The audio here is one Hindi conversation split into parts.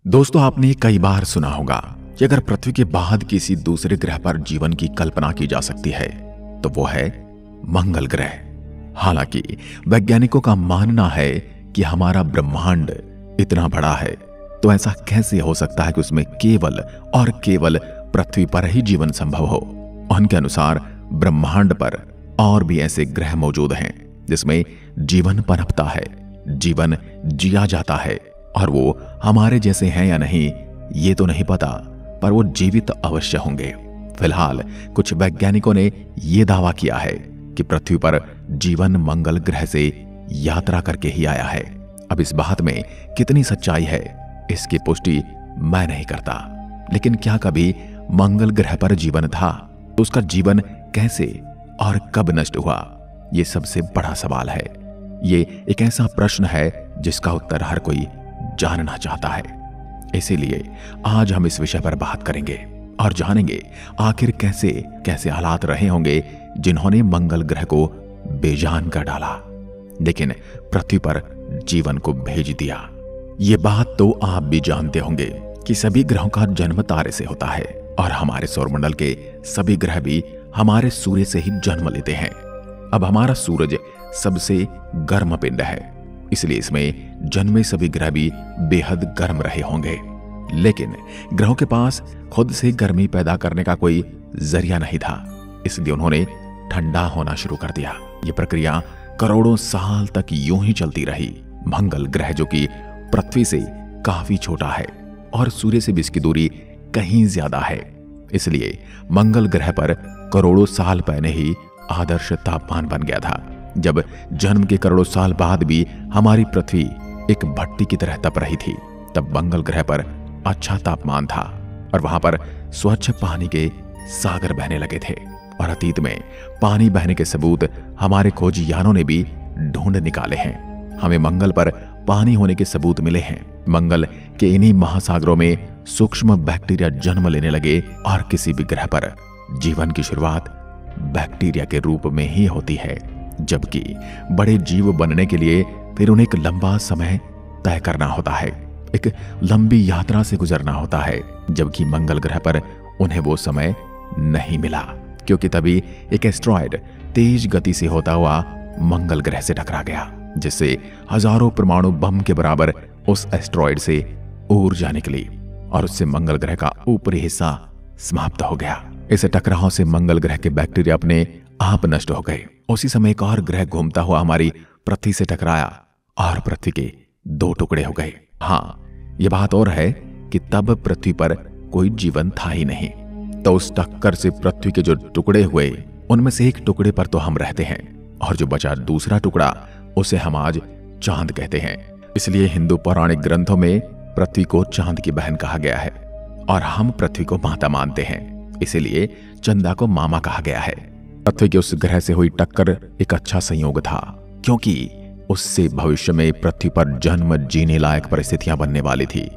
दोस्तों, आपने कई बार सुना होगा कि अगर पृथ्वी के बाद किसी दूसरे ग्रह पर जीवन की कल्पना की जा सकती है तो वो है मंगल ग्रह। हालांकि वैज्ञानिकों का मानना है कि हमारा ब्रह्मांड इतना बड़ा है तो ऐसा कैसे हो सकता है कि उसमें केवल और केवल पृथ्वी पर ही जीवन संभव हो। उनके अनुसार ब्रह्मांड पर और भी ऐसे ग्रह मौजूद हैं जिसमें जीवन पनपता है, जीवन जिया जाता है, और वो हमारे जैसे हैं या नहीं ये तो नहीं पता, पर वो जीवित अवश्य होंगे। फिलहाल कुछ वैज्ञानिकों ने यह दावा किया है कि पृथ्वी पर जीवन मंगल ग्रह से यात्रा करके ही आया है। अब इस बात में कितनी सच्चाई है इसकी पुष्टि मैं नहीं करता, लेकिन क्या कभी मंगल ग्रह पर जीवन था तो उसका जीवन कैसे और कब नष्ट हुआ, ये सबसे बड़ा सवाल है। ये एक ऐसा प्रश्न है जिसका उत्तर हर कोई जानना चाहता है। इसीलिए आज हम इस विषय पर बात करेंगे और जानेंगे आखिर कैसे कैसे हालात रहे होंगे जिन्होंने मंगल ग्रह को बेजान कर डाला, लेकिन पृथ्वी पर जीवन को भेज दिया। ये बात तो आप भी जानते होंगे कि सभी ग्रहों का जन्म तारे से होता है और हमारे सौरमंडल के सभी ग्रह भी हमारे सूर्य से ही जन्म लेते हैं। अब हमारा सूरज सबसे गर्म पिंड है, इसलिए इसमें जन्मे सभी ग्रह भी बेहद गर्म रहे होंगे। लेकिन ग्रहों के पास खुद से गर्मी पैदा करने का कोई जरिया नहीं था, इसलिए उन्होंने ठंडा होना शुरू कर दिया। यह प्रक्रिया करोड़ों साल तक यूं ही चलती रही। मंगल ग्रह जो कि पृथ्वी से काफी छोटा है और सूर्य से भी इसकी दूरी कहीं ज्यादा है, इसलिए मंगल ग्रह पर करोड़ों साल पहले ही आदर्श तापमान बन गया था। जब जन्म के करोड़ों साल बाद भी हमारी पृथ्वी एक भट्टी की तरह तप रही थी, तब मंगल ग्रह पर अच्छा तापमान था और वहां पर स्वच्छ पानी के सागर बहने लगे थे। और अतीत में पानी बहने के सबूत हमारे खोजयानों ने भी ढूंढ निकाले हैं। हमें मंगल पर पानी होने के सबूत मिले हैं। मंगल के इन्हीं महासागरों में सूक्ष्म बैक्टीरिया जन्म लेने लगे और किसी भी ग्रह पर जीवन की शुरुआत बैक्टीरिया के रूप में ही होती है, जबकि बड़े जीव बनने के लिए फिर उन्हें एक लंबा समय तय करना होता है, एक लंबी यात्रा से गुजरना होता है, जबकि मंगल ग्रह पर उन्हें वो समय नहीं मिला, क्योंकि तभी एक एस्ट्रॉयड तेज गति से होता हुआ मंगल ग्रह से टकरा गया, जिससे हजारों परमाणु बम के बराबर उस एस्ट्रॉयड से ऊर्जा निकली और उससे मंगल ग्रह का ऊपरी हिस्सा समाप्त हो गया। इस टकराव से मंगल ग्रह के बैक्टीरिया अपने आप नष्ट हो गए। उसी समय एक और ग्रह घूमता हुआ हमारी पृथ्वी से टकराया और पृथ्वी के दो टुकड़े हो गए। हाँ, यह बात और है कि तब पृथ्वी पर कोई जीवन था ही नहीं, तो उस टक्कर से पृथ्वी के जो टुकड़े हुए उनमें से एक टुकड़े पर तो हम रहते हैं और जो बचा दूसरा टुकड़ा उसे हम आज चांद कहते हैं। इसलिए हिंदू पौराणिक ग्रंथों में पृथ्वी को चांद की बहन कहा गया है और हम पृथ्वी को माता मानते हैं, इसीलिए चंदा को मामा कहा गया है। पृथ्वी के उस ग्रह से हुई टक्कर एक अच्छा संयोग था, क्योंकि उससे भविष्य में पृथ्वी पर जन्म जीने लायक परिस्थितियां बनने वाली थी।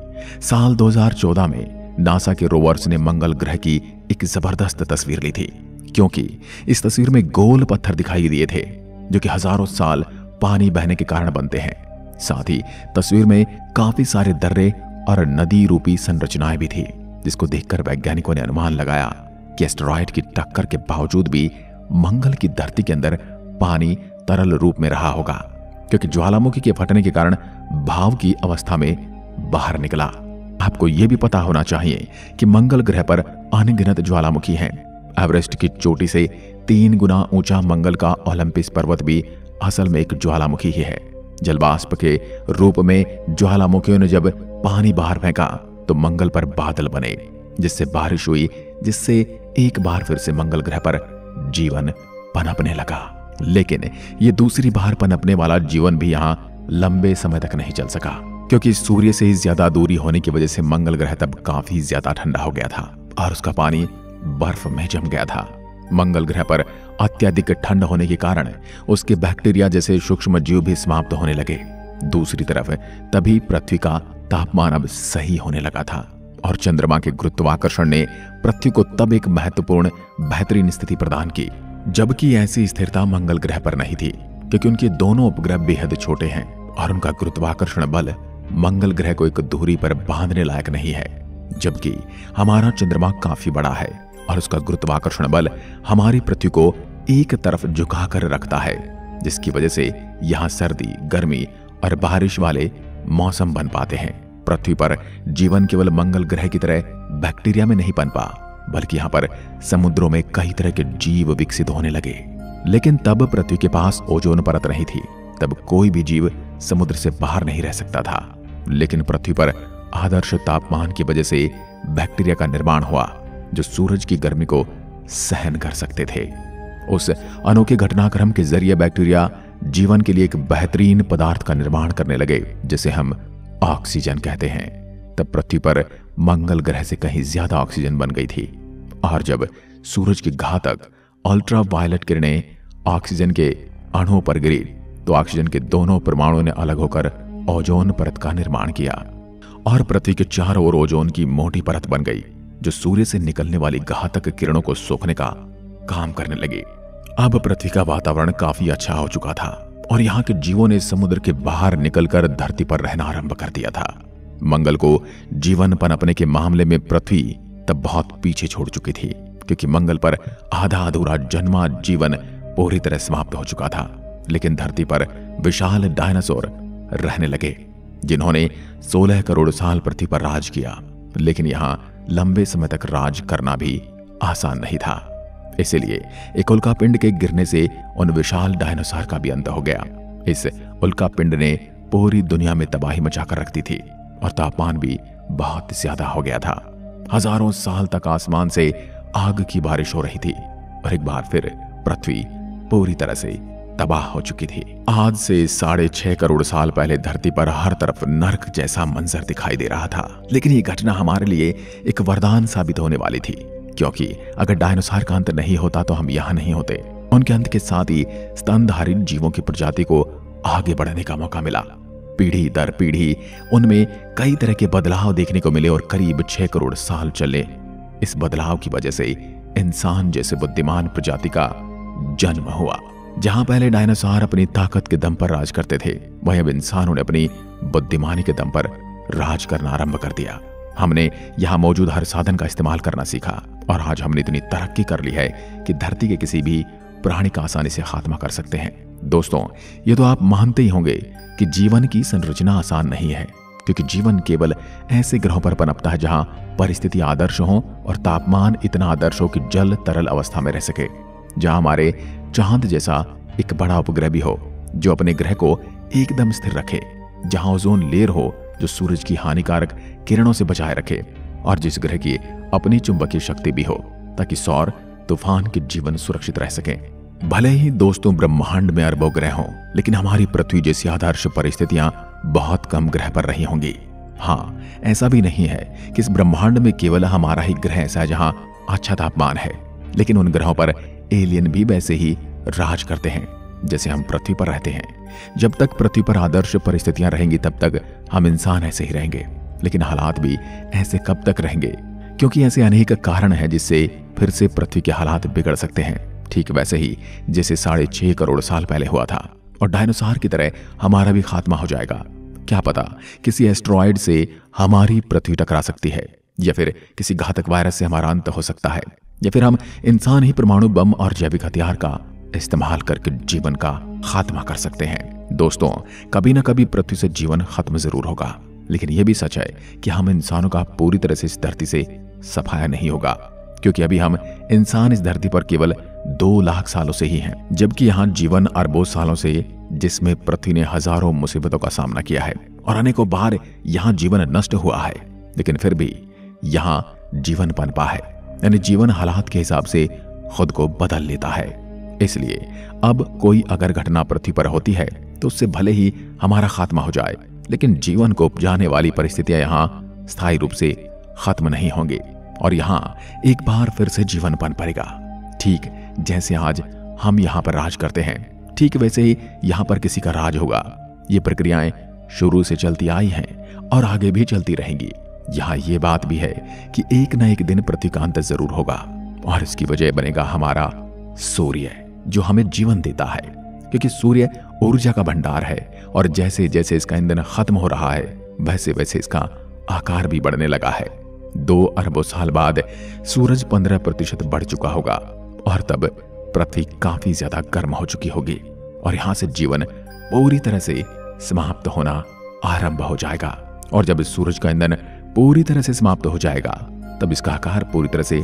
साल 2014 में नासा के रोवर्स ने मंगल ग्रह की एक जबरदस्त तस्वीर ली थी, क्योंकि इस तस्वीर में गोल पत्थर दिखाई दिए थे जो कि हजारों साल पानी बहने के कारण बनते हैं। साथ ही तस्वीर में काफी सारे दर्रे और नदी रूपी संरचनाएं भी थी, जिसको देखकर वैज्ञानिकों ने अनुमान लगाया कि एस्टेरॉयड की टक्कर के बावजूद भी मंगल की धरती के अंदर पानी तरल रूप में रहा होगा, क्योंकि ज्वालामुखी के फटने के कारण भाव की अवस्था में बाहर निकला। आपको यह भी पता होना चाहिए कि मंगल ग्रह पर अनगिनत ज्वालामुखी हैं। एवरेस्ट की चोटी से 3 गुना ऊंचा मंगल का ओलंपस पर्वत भी असल में एक ज्वालामुखी ही है। जलवाष्प के रूप में ज्वालामुखियों ने जब पानी बाहर फेंका तो मंगल पर बादल बने, जिससे बारिश हुई, जिससे एक बार फिर से मंगल ग्रह पर जीवन पनपने लगा। लेकिन ये दूसरी बार पनपने वाला जीवन भी यहाँ लंबे समय तक नहीं चल सका, क्योंकि सूर्य से ज्यादा दूरी होने की वजह से मंगल ग्रह तब काफी ज्यादा ठंडा हो गया था और उसका पानी बर्फ में जम गया था। मंगल ग्रह पर अत्यधिक ठंड होने के कारण उसके बैक्टीरिया जैसे सूक्ष्म जीव भी समाप्त होने लगे। दूसरी तरफ तभी पृथ्वी का तापमान अब सही होने लगा था और चंद्रमा के गुरुत्वाकर्षण ने पृथ्वी को तब एक महत्वपूर्ण बेहतरीन स्थिति प्रदान की, जबकि ऐसी स्थिरता मंगल ग्रह पर नहीं थी, क्योंकि उनके दोनों उपग्रह बेहद छोटे हैं और उनका गुरुत्वाकर्षण बल मंगल ग्रह को एक धुरी पर बांधने लायक नहीं है, जबकि हमारा चंद्रमा काफी बड़ा है और उसका गुरुत्वाकर्षण बल हमारी पृथ्वी को एक तरफ झुकाकर रखता है, जिसकी वजह से यहाँ सर्दी, गर्मी और बारिश वाले मौसम बन पाते हैं। पृथ्वी पर जीवन केवल मंगल ग्रह की तरह बैक्टीरिया में नहीं पनपा, बल्कि यहाँ पर समुद्रों में कई तरह के जीव विकसित होने लगे। लेकिन तब पृथ्वी के पास ओजोन परत नहीं थी, तब कोई भी जीव समुद्र से बाहर नहीं रह सकता था। लेकिन पृथ्वी पर आदर्श तापमान की वजह से बैक्टीरिया का निर्माण हुआ, जो सूरज की गर्मी को सहन कर सकते थे। उस अनोखे घटनाक्रम के जरिए बैक्टीरिया जीवन के लिए एक बेहतरीन पदार्थ का निर्माण करने लगे, जिसे हम ऑक्सीजन कहते हैं। तब पृथ्वी पर मंगल ग्रह से कहीं ज्यादा ऑक्सीजन बन गई थी, और जब सूरज की घातक अल्ट्रा वायलेट किरणें ऑक्सीजन के अणुओं पर गिरी, तो ऑक्सीजन के दोनों परमाणुओं ने अलग होकर ओजोन परत का निर्माण किया, और पृथ्वी के चारों ओर ओजोन की मोटी परत बन गई, जो सूर्य से निकलने वाली घातक किरणों को सोखने का काम करने लगी। अब पृथ्वी का वातावरण काफी अच्छा हो चुका था, और यहाँ के जीवों ने समुद्र के बाहर निकलकर धरती पर रहना आरंभ कर दिया था। मंगल को जीवन पनपने के मामले में पृथ्वी तब बहुत पीछे छोड़ चुकी थी, क्योंकि मंगल पर आधा अधूरा जन्मा जीवन पूरी तरह समाप्त हो चुका था। लेकिन धरती पर विशाल डायनासोर रहने लगे, जिन्होंने 16 करोड़ साल पृथ्वी पर राज किया। लेकिन यहाँ लंबे समय तक राज करना भी आसान नहीं था। इसलिए एक उल्कापिंड के गिरने से उन विशाल डायनासोर का भी अंत हो गया। इस उल्कापिंड ने पूरी दुनिया में तबाही मचाकर रखती थी, और तापमान भी बहुत ज्यादा हो गया था। हजारों साल तक आसमान से आग की बारिश हो रही थी, और एक बार फिर पृथ्वी पूरी तरह से तबाह हो चुकी थी। आज से 6.5 करोड़ साल पहले धरती पर हर तरफ नर्क जैसा मंजर दिखाई दे रहा था। लेकिन ये घटना हमारे लिए एक वरदान साबित होने वाली थी, क्योंकि अगर डायनासोर का अंत नहीं होता तो हम यहाँ नहीं होते। उनके अंत के साथ ही स्तनधारी जीवों की प्रजाति को आगे बढ़ने का मौका मिला। पीढ़ी दर पीढ़ी उनमें कई तरह के बदलाव देखने को मिले, और करीब 6 करोड़ साल चले। इस बदलाव की वजह से इंसान जैसे बुद्धिमान प्रजाति का जन्म हुआ। जहां पहले डायनासोर अपनी ताकत के दम पर राज करते थे, वहीं अब इंसानों ने अपनी बुद्धिमानी के दम पर राज करना आरंभ कर दिया। हमने यहाँ मौजूद हर साधन का इस्तेमाल करना सीखा, और आज हमने इतनी तरक्की कर ली है कि धरती के किसी भी प्राणी का आसानी से खात्मा कर सकते हैं। दोस्तों, ये तो आप मानते ही होंगे कि जीवन की संरचना आसान नहीं है, क्योंकि जीवन केवल ऐसे ग्रहों पर पनपता है जहां परिस्थिति आदर्श हो और तापमान इतना आदर्श हो कि जल तरल अवस्था में रह सके, जहां हमारे चांद जैसा एक बड़ा उपग्रह भी हो जो अपने ग्रह को एकदम स्थिर रखे, जहां ओजोन लेयर हो जो सूरज की हानिकारक किरणों से बचाए रखे, और जिस ग्रह की अपनी चुंबकीय शक्ति भी हो, ताकि सौर तूफान के जीवन सुरक्षित रह सके। भले ही दोस्तों ब्रह्मांड में अरबों ग्रह हों, लेकिन हमारी पृथ्वी जैसी आदर्श परिस्थितियां बहुत कम ग्रह पर रही होंगी। हाँ, ऐसा भी नहीं है कि इस ब्रह्मांड में केवल हमारा ही ग्रह ऐसा है जहां अच्छा तापमान है, लेकिन उन ग्रहों पर एलियन भी वैसे ही राज करते हैं जैसे हम पृथ्वी पर रहते हैं। जब तक पृथ्वी पर आदर्श परिस्थितियां रहेंगी तब तक हम इंसान ऐसे ही रहेंगे, लेकिन हालात भी ऐसे कब तक रहेंगे? क्योंकि ऐसे अनेक कारण हैं जिससे फिर से पृथ्वी के हालात बिगड़ सकते हैं, ठीक वैसे ही जैसे 6.5 करोड़ साल पहले हुआ था। और डायनासोर की तरह हमारा भी खात्मा हो जाएगा। क्या पता किसी एस्ट्रॉयड से हमारी पृथ्वी टकरा सकती है, या फिर किसी घातक वायरस से हमारा अंत हो सकता है, या फिर हम इंसान ही परमाणु बम और जैविक हथियार का इस्तेमाल करके जीवन का खात्मा कर सकते हैं। दोस्तों, कभी ना कभी पृथ्वी से जीवन खत्म जरूर होगा, लेकिन यह भी सच है कि हम इंसानों का पूरी तरह से इस धरती से सफाया नहीं होगा, क्योंकि अभी हम इंसान इस धरती पर केवल 2 लाख सालों से ही हैं, जबकि यहाँ जीवन अरबों सालों से, जिसमें पृथ्वी ने हजारों मुसीबतों का सामना किया है और अनेकों बार यहाँ जीवन नष्ट हुआ है, लेकिन फिर भी यहाँ जीवन पनपा है। यानी जीवन हालात के हिसाब से खुद को बदल लेता है। इसलिए अब कोई अगर घटना पृथ्वी पर होती है तो उससे भले ही हमारा खात्मा हो जाए, लेकिन जीवन को उपजाने वाली परिस्थितियां यहाँ स्थायी रूप से खत्म नहीं होंगी, और यहाँ एक बार फिर से जीवन पनपेगा। ठीक जैसे आज हम यहाँ पर राज करते हैं, ठीक वैसे ही यहाँ पर किसी का राज होगा। ये प्रक्रियाएं शुरू से चलती आई हैं और आगे भी चलती रहेंगी। यहाँ ये बात भी है कि एक न एक दिन पृथ्वी का अंत जरूर होगा, और इसकी वजह बनेगा हमारा सूर्य, जो हमें जीवन देता है, क्योंकि सूर्य ऊर्जा का भंडार है, और जैसे जैसे इसका ईंधन खत्म हो रहा है वैसे वैसे इसका आकार भी बढ़ने लगा है। 2 अरबों साल बाद सूरज 15% बढ़ चुका होगा और तब पृथ्वी काफी ज्यादा गर्म हो चुकी होगी और यहां से जीवन पूरी तरह से समाप्त होना आरंभ हो जाएगा। और जब इस सूरज का ईंधन पूरी तरह से समाप्त हो जाएगा तब इसका आकार पूरी तरह से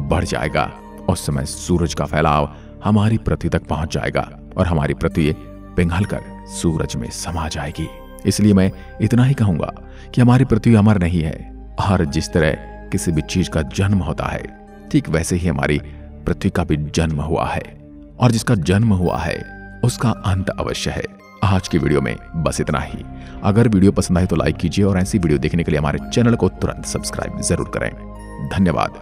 बढ़ जाएगा। उस समय सूरज का फैलाव हमारी पृथ्वी तक पहुंच जाएगा और हमारी पृथ्वी पिघलकर सूरज में समा जाएगी। इसलिए मैं इतना ही कहूंगा कि हमारी पृथ्वी अमर नहीं है और जिस तरह किसी भी चीज का जन्म होता है ठीक वैसे ही हमारी पृथ्वी का भी जन्म हुआ है और जिसका जन्म हुआ है उसका अंत अवश्य है। आज की वीडियो में बस इतना ही। अगर वीडियो पसंद आए तो लाइक कीजिए और ऐसी वीडियो देखने के लिए हमारे चैनल को तुरंत सब्सक्राइब जरूर करें। धन्यवाद।